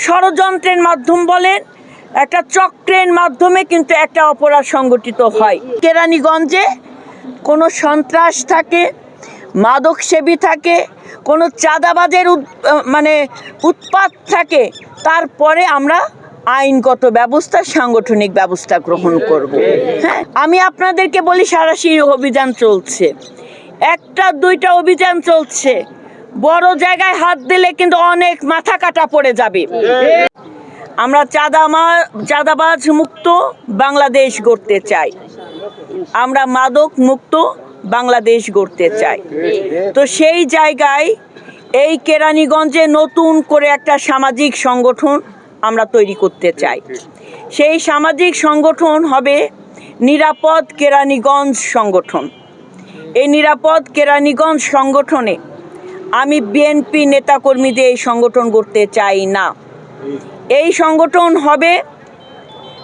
ষড়যন্ত্রের মাধ্যম বলেন, একটা চক্রের মাধ্যমে কিন্তু একটা অপরাধ সংগঠিত হয়। কেরানীগঞ্জে কোনো সন্ত্রাস থাকে, মাদকসেবী থাকে, কোনো চাঁদাবাজের উৎপাত থাকে, তারপরে আমরা আইনগত ব্যবস্থা, সাংগঠনিক ব্যবস্থা গ্রহণ করব। হ্যাঁ, আমি আপনাদেরকে বলি, সারাশির অভিযান চলছে, একটা দুইটা অভিযান চলছে, বড় জায়গায় হাত দিলে কিন্তু অনেক মাথা কাটা পড়ে যাবে। আমরা চাঁদাবাজ মুক্ত বাংলাদেশ গড়তে চাই, আমরা মাদক মুক্ত বাংলাদেশ গড়তে চাই। তো সেই জায়গায় এই কেরানীগঞ্জে নতুন করে একটা সামাজিক সংগঠন আমরা তৈরি করতে চাই। সেই সামাজিক সংগঠন হবে নিরাপদ কেরানীগঞ্জ সংগঠন। এই নিরাপদ কেরানীগঞ্জ সংগঠনে আমি বিএনপি নেতাকর্মীদের এই সংগঠন করতে চাই না। এই সংগঠন হবে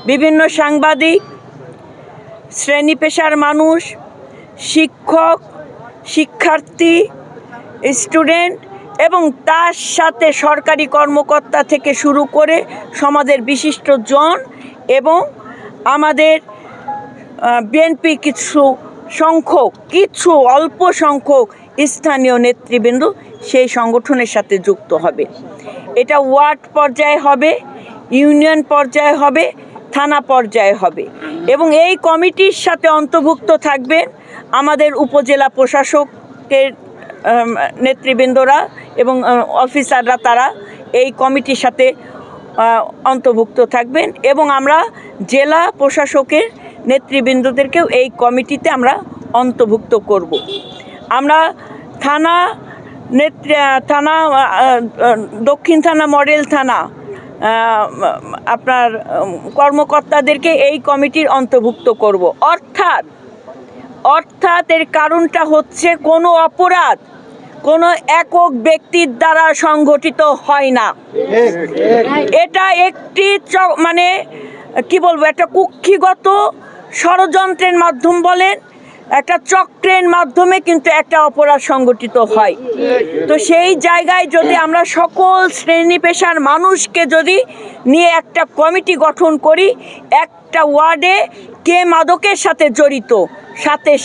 বিভিন্ন সাংবাদিক, শ্রেণী পেশার মানুষ, শিক্ষক, শিক্ষার্থী, স্টুডেন্ট এবং তার সাথে সরকারি কর্মকর্তা থেকে শুরু করে সমাজের বিশিষ্ট জন এবং আমাদের বিএনপি কিছু অল্প সংখ্যক স্থানীয় নেতৃবৃন্দ সেই সংগঠনের সাথে যুক্ত হবে। এটা ওয়ার্ড পর্যায়ে হবে, ইউনিয়ন পর্যায়ে হবে, থানা পর্যায়ে হবে এবং এই কমিটির সাথে অন্তর্ভুক্ত থাকবেন আমাদের উপজেলা প্রশাসকের নেতৃবৃন্দরা এবং অফিসাররা, তারা এই কমিটির সাথে অন্তর্ভুক্ত থাকবেন এবং আমরা জেলা প্রশাসকের নেতৃবৃন্দদেরকেও এই কমিটিতে আমরা অন্তর্ভুক্ত করব। আমরা থানা দক্ষিণ থানা, মডেল থানা আপনার কর্মকর্তাদেরকে এই কমিটির অন্তর্ভুক্ত করব। অর্থাৎ এর কারণটা হচ্ছে কোনো অপরাধ কোনো একক ব্যক্তির দ্বারা সংগঠিত হয় না। এটা একটি একটা কুক্ষিগত ষড়যন্ত্রের মাধ্যম বলেন, একটা চক্রের মাধ্যমে কিন্তু একটা অপরাধ সংগঠিত হয়। তো সেই জায়গায় যদি আমরা সকল শ্রেণী পেশার মানুষকে যদি নিয়ে একটা কমিটি গঠন করি, একটা ওয়ার্ডে কে মাদকের সাথে জড়িত,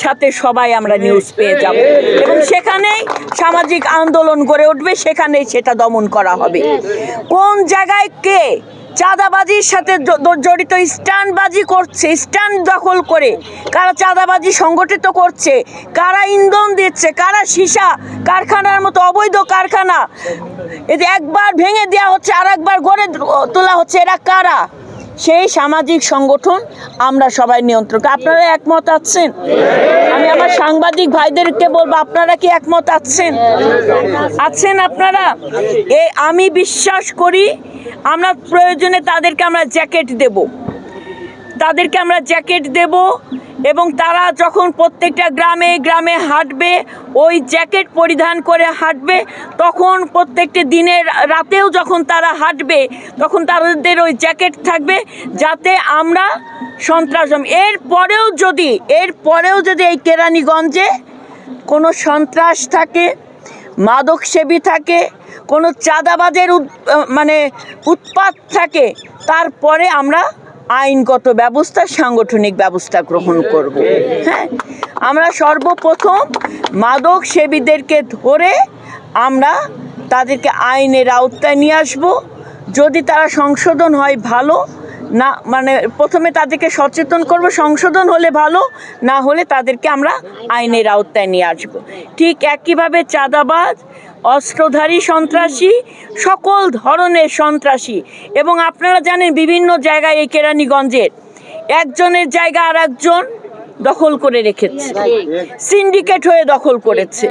সাথে সবাই আমরা নিউজ পেয়ে যাব এবং সেখানেই সামাজিক আন্দোলন গড়ে উঠবে, সেখানেই সেটা দমন করা হবে। কোন জায়গায় কে চাঁদাবাজির সাথে জড়িত, স্ট্যান্ডবাজি করছে, স্ট্যান্ড দখল করে কারা চাঁদাবাজি সংগঠিত করছে, কারা ইন্ধন দিচ্ছে, কারা সীসা কারখানার মতো অবৈধ কারখানা এতে একবার ভেঙে দেওয়া হচ্ছে আর একবার গড়ে তোলা হচ্ছে, এরা কারা? সেই সামাজিক সংগঠন আমরা সবাই নিয়ন্ত্রণ। আপনারা একমত আছেন? আমি আমার সাংবাদিক ভাইদেরকে বলবো, আপনারা কি একমত আছেন? আপনারা আমি বিশ্বাস করি আমরা প্রয়োজনে তাদেরকে আমরা জ্যাকেট দেব এবং তারা যখন প্রত্যেকটা গ্রামে হাঁটবে, ওই জ্যাকেট পরিধান করে হাঁটবে, তখন প্রত্যেকটি দিনের রাতেও যখন তারা হাঁটবে তখন তাদের ওই জ্যাকেট থাকবে, যাতে আমরা এরপরেও যদি এই কেরানীগঞ্জে কোনো সন্ত্রাস থাকে, মাদকসেবী থাকে, কোনো চাঁদাবাজের উৎপাত থাকে, তারপরে আমরা আইনগত ব্যবস্থা, সাংগঠনিক ব্যবস্থা গ্রহণ করব। হ্যাঁ, আমরা সর্বপ্রথম মাদক সেবীদেরকে ধরে আমরা তাদেরকে আইনের আওতায় নিয়ে আসব। যদি তারা সংশোধন হয় ভালো, না প্রথমে তাদেরকে সচেতন করব, সংশোধন হলে ভালো, না হলে তাদেরকে আমরা আইনের আওতায় নিয়ে আসব। ঠিক একইভাবে চাঁদাবাজ, অস্ত্রধারী সন্ত্রাসী, সকল ধরনের সন্ত্রাসী, এবং আপনারা জানেন বিভিন্ন জায়গায় এই কেরানীগঞ্জের একজনের জায়গা আর একজন দখল করে রেখেছে, সিন্ডিকেট হয়ে দখল করেছে।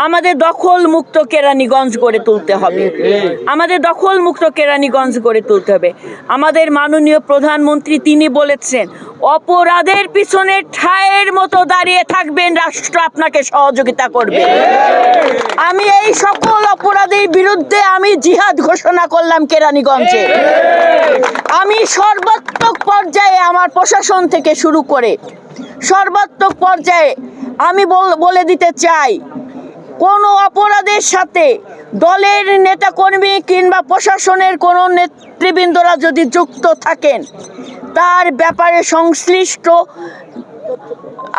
আমাদের দখল মুক্ত কেরানীগঞ্জ গড়ে তুলতে হবে, আমাদের মাননীয় প্রধানমন্ত্রী তিনি বলেছেন, অপরাধের পিছনে ঠায়ের মতো দাঁড়িয়ে থাকবেন, রাষ্ট্র আপনাকে সহযোগিতা করবে। আমি এই সকল অপরাধের বিরুদ্ধে আমি জিহাদ ঘোষণা করলাম কেরানীগঞ্জে। আমি সর্বাত্মক পর্যায়ে আমার প্রশাসন থেকে শুরু করে সর্বাত্মক পর্যায়ে আমি বলে দিতে চাই, কোনো অপরাধের সাথে দলের নেতাকর্মী কিংবা প্রশাসনের কোনো নেতৃবৃন্দরা যদি যুক্ত থাকেন, তার ব্যাপারে সংশ্লিষ্ট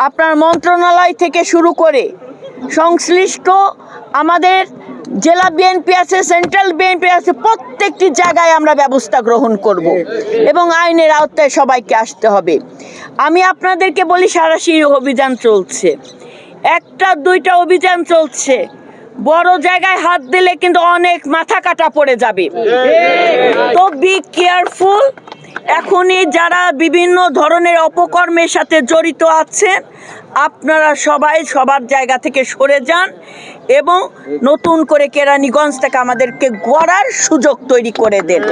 আপনার মন্ত্রণালয় থেকে শুরু করে সংশ্লিষ্ট আমাদের জেলা বিএনপি আছে, সেন্ট্রাল বিএনপি আছে, প্রত্যেকটি জায়গায় আমরা ব্যবস্থা গ্রহণ করব এবং আইনের আওতায় সবাইকে আসতে হবে। আমি আপনাদেরকে বলি, সাঁড়াশি অভিযান চলছে, একটা দুইটা অভিযান চলছে, বড় জায়গায় হাত দিলে কিন্তু অনেক মাথা কাটা পড়ে যাবে। তো বি কেয়ারফুল। এখনই যারা বিভিন্ন ধরনের অপকর্মের সাথে জড়িত আছেন, আপনারা সবাই সবার জায়গা থেকে সরে যান এবং নতুন করে কেরানীগঞ্জটাকে আমাদেরকে গড়ার সুযোগ তৈরি করে দেন।